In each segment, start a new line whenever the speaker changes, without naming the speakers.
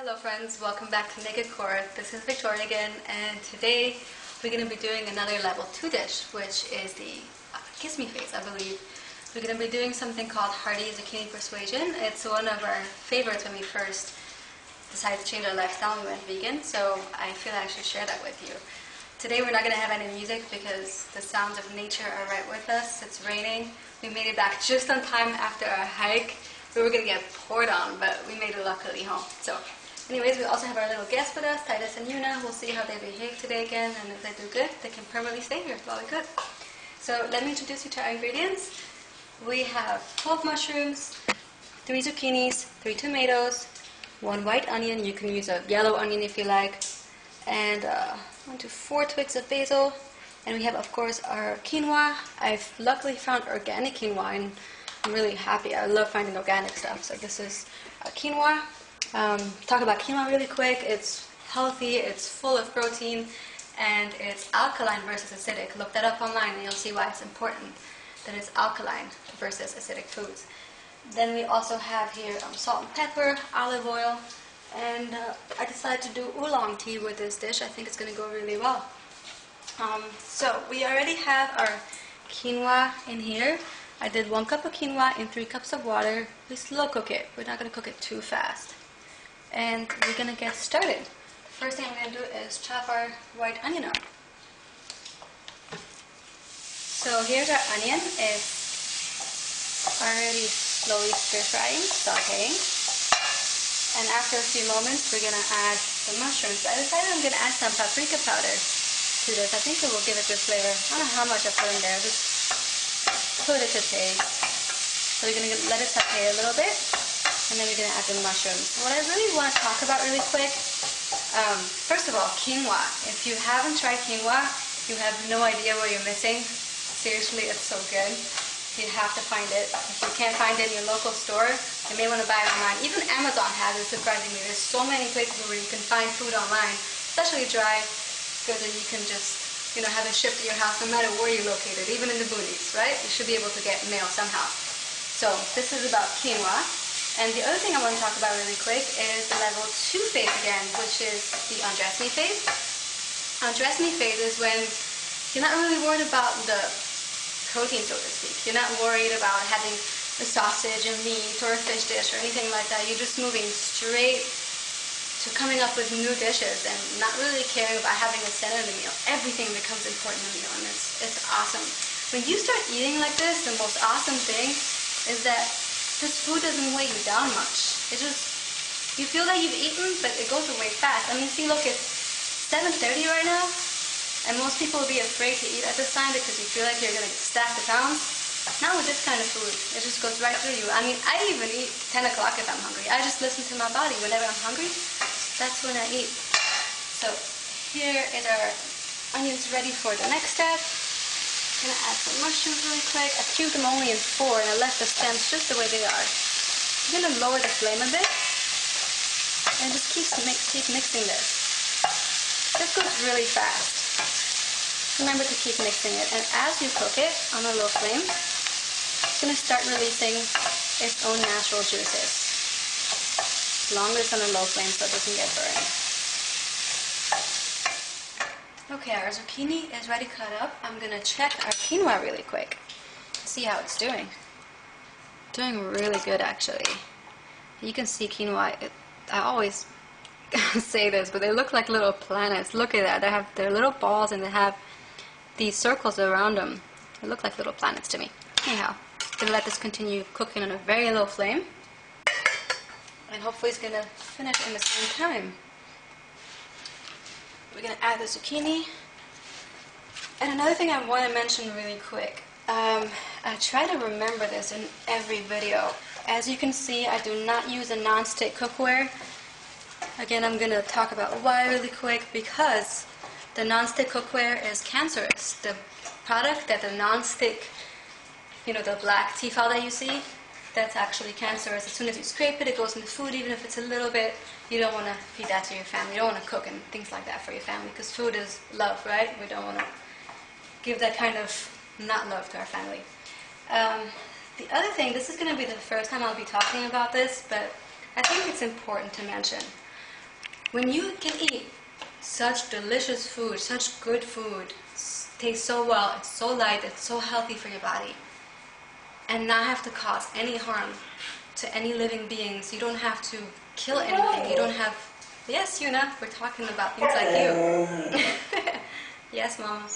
Hello friends, welcome back to Naked Core. This is Victoria again, and today we're going to be doing another level 2 dish, which is the Kiss Me Face, I believe. We're going to be doing something called Hearty Zucchini Persuasion. It's one of our favorites when we first decided to change our lifestyle and we went vegan, so I feel I should share that with you. Today we're not going to have any music because the sounds of nature are right with us. It's raining. We made it back just on time after our hike. We were going to get poured on, but we made it luckily home. So, anyways, we also have our little guests with us, Titus and Yuna. We'll see how they behave today again, and if they do good, they can permanently stay here while we cook. So, let me introduce you to our ingredients. We have 12 mushrooms, 3 zucchinis, 3 tomatoes, 1 white onion. You can use a yellow onion if you like, and 1 to 4 twigs of basil. And we have, of course, our quinoa. I've luckily found organic quinoa, and I'm really happy. I love finding organic stuff. So this is quinoa. Talk about quinoa really quick. It's healthy, it's full of protein, and it's alkaline versus acidic. Look that up online and you'll see why it's important that it's alkaline versus acidic foods. Then we also have here salt and pepper, olive oil, and I decided to do oolong tea with this dish. I think it's going to go really well. So we already have our quinoa in here. I did 1 cup of quinoa in 3 cups of water. We slow cook it. We're not going to cook it too fast. And we're going to get started. The first thing I'm going to do is chop our white onion up. So here's our onion. It's already slowly stir-frying, sauteing. And after a few moments, we're going to add the mushrooms. I decided I'm going to add some paprika powder to this. I think it will give it good flavor. I don't know how much I put in there. Just put it to taste. So we're going to let it saute a little bit, and then we're going to add the mushrooms. What I really want to talk about really quick, first of all, quinoa. If you haven't tried quinoa, you have no idea what you're missing. Seriously, it's so good. You have to find it. If you can't find it in your local store, you may want to buy it online. Even Amazon has it, surprisingly. There's so many places where you can find food online, especially dry goods, and you can just have it shipped to your house no matter where you're located, even in the boonies, right? You should be able to get mail somehow. So this is about quinoa. And the other thing I want to talk about really quick is the level 2 phase again, which is the undress me phase. Undress me phase is when you're not really worried about the protein, so to speak. You're not worried about having a sausage and meat or a fish dish or anything like that. You're just moving straight to coming up with new dishes and not really caring about having a center of the meal. Everything becomes important in the meal, and it's awesome. When you start eating like this, the most awesome thing is that this food doesn't weigh you down much. It's just, you feel that you've eaten, but it goes away fast. I mean, see, look, it's 7:30 right now, and most people will be afraid to eat at this time because you feel like you're going to stack the pounds. Not with this kind of food. It just goes right through you. I mean, I even eat 10 o'clock if I'm hungry. I just listen to my body. Whenever I'm hungry, that's when I eat. So here is our onions ready for the next step. I'm going to add some mushrooms really quick. I cubed them only in 4 and I left the stems just the way they are. I'm going to lower the flame a bit and just keep mixing this. This goes really fast. Remember to keep mixing it, and as you cook it on a low flame, it's going to start releasing its own natural juices. As long as it's on a low flame so it doesn't get burned. Okay, our zucchini is ready cut up. I'm going to check our quinoa really quick. See how it's doing. Doing really good, actually. You can see quinoa. I always say this, but they look like little planets. Look at that. They have their little balls and they have these circles around them. They look like little planets to me. Anyhow, I'm going to let this continue cooking on a very low flame. And hopefully it's going to finish in the same time. We're going to add the zucchini. And another thing I want to mention really quick. I try to remember this in every video. As you can see, I do not use a non-stick cookware. Again, I'm going to talk about why really quick, because the non-stick cookware is cancerous. The product that the non-stick, the black Tefal that you see, that's actually cancerous. As soon as you scrape it, it goes in the food, even if it's a little bit. You don't want to feed that to your family. You don't want to cook and things like that for your family, because food is love, right? We don't want to give that kind of not love to our family. The other thing, this is going to be the first time I'll be talking about this, but I think it's important to mention. when you can eat such delicious food, such good food, tastes so well, it's so light, it's so healthy for your body, and not have to cause any harm to any living beings. You don't have to kill anything. You don't have... Yes, Yuna, we're talking about things like you. Yes, Mama.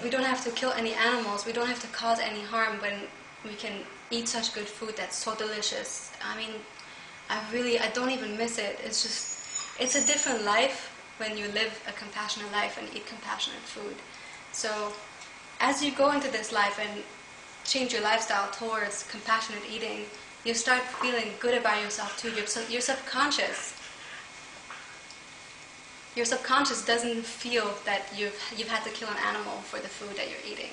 We don't have to kill any animals. We don't have to cause any harm when we can eat such good food that's so delicious. I mean, I don't even miss it. It's just, it's a different life when you live a compassionate life and eat compassionate food. So as you go into this life and change your lifestyle towards compassionate eating, you start feeling good about yourself too. Your subconscious doesn't feel that you've had to kill an animal for the food that you're eating.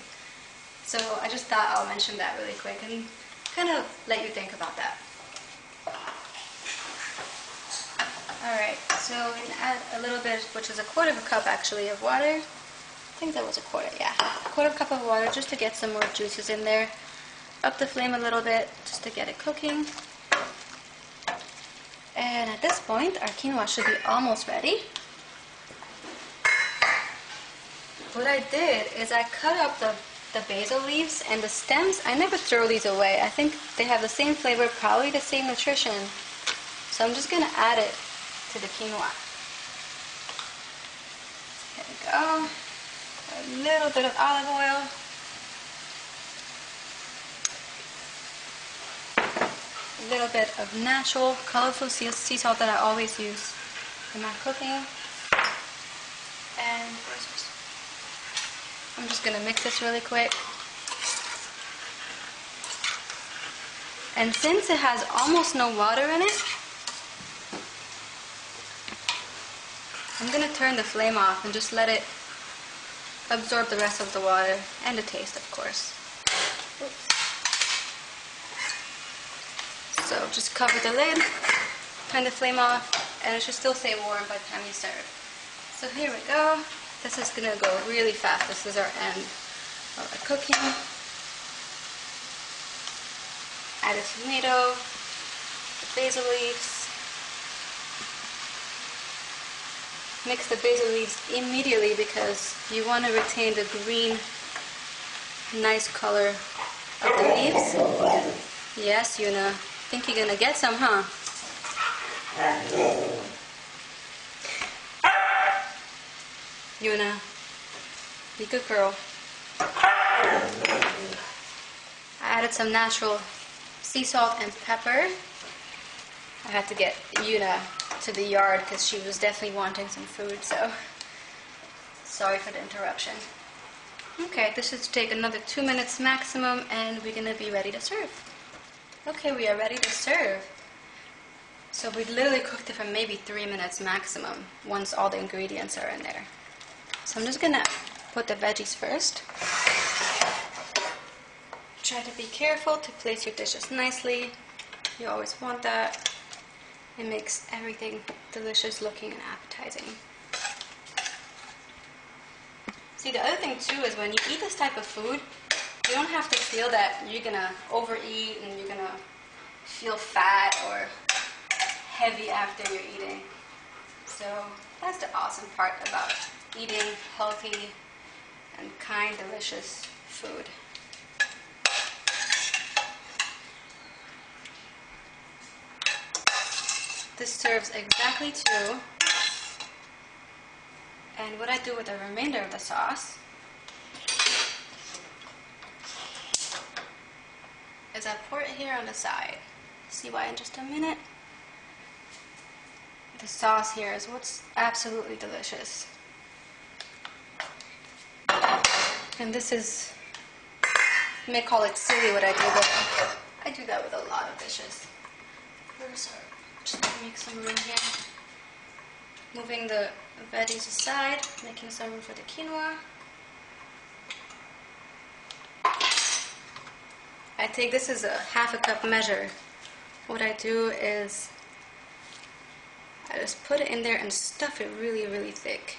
So I just thought I'll mention that really quick and kind of let you think about that. Alright, so we can add a little bit, which is 1/4 cup actually, of water. I think that was 1/4, yeah. 1/4 cup of water just to get some more juices in there. Up the flame a little bit just to get it cooking. And at this point, our quinoa should be almost ready. What I did is I cut up the basil leaves and the stems. I never throw these away. I think they have the same flavor, probably the same nutrition. So I'm just going to add it to the quinoa. Here we go. A little bit of olive oil. A little bit of natural, colorful sea salt that I always use in my cooking. And I'm just going to mix this really quick. And since it has almost no water in it, I'm going to turn the flame off and just let it absorb the rest of the water and the taste, of course. Oops. So just cover the lid, turn the flame off, and it should still stay warm by the time you serve. So here we go. This is going to go really fast. This is our end of our cooking. Add a tomato, the basil leaves. Mix the basil leaves immediately because you want to retain the green, nice color of the leaves. Yes, Yuna. Think you're gonna get some, huh? Yuna, be a good girl. I added some natural sea salt and pepper. I had to get Yuna to the yard because she was definitely wanting some food, so sorry for the interruption. Okay, this should take another 2 minutes maximum and we're gonna be ready to serve. Okay, we are ready to serve. So we literally cooked it for maybe 3 minutes maximum once all the ingredients are in there. So I'm just gonna put the veggies first. Try to be careful to place your dishes nicely. You always want that. It makes everything delicious looking and appetizing. See, the other thing too is when you eat this type of food, you don't have to feel that you're gonna overeat and you're gonna feel fat or heavy after you're eating. So that's the awesome part about eating healthy and kind, delicious food. This serves exactly 2. And what I do with the remainder of the sauce is I pour it here on the side. See why in just a minute? The sauce here is what's absolutely delicious. And this is, you may call it silly what I do, but I do that with a lot of dishes. Just make some room here. Moving the veggies aside, making some room for the quinoa. I take, this is a 1/2 cup measure. What I do is I just put it in there and stuff it really, really thick.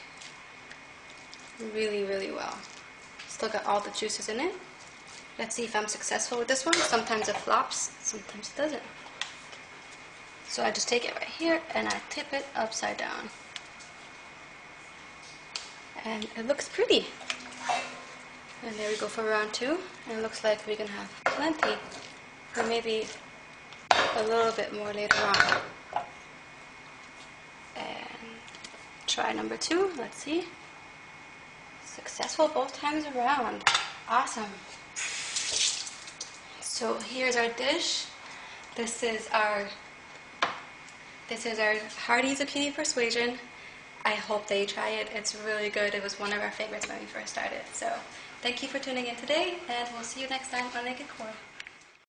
Really, really well. Still got all the juices in it. Let's see if I'm successful with this one. Sometimes it flops, sometimes it doesn't. So I just take it right here and I tip it upside down. And it looks pretty. And there we go for round 2. And it looks like we can have plenty, or maybe a little bit more later on. And try number 2. Let's see. Successful both times around. Awesome. So here's our dish. This is our Hearty Zucchini Persuasion. I hope that you try it. It's really good. It was one of our favorites when we first started. So thank you for tuning in today, and we'll see you next time on Naked Core.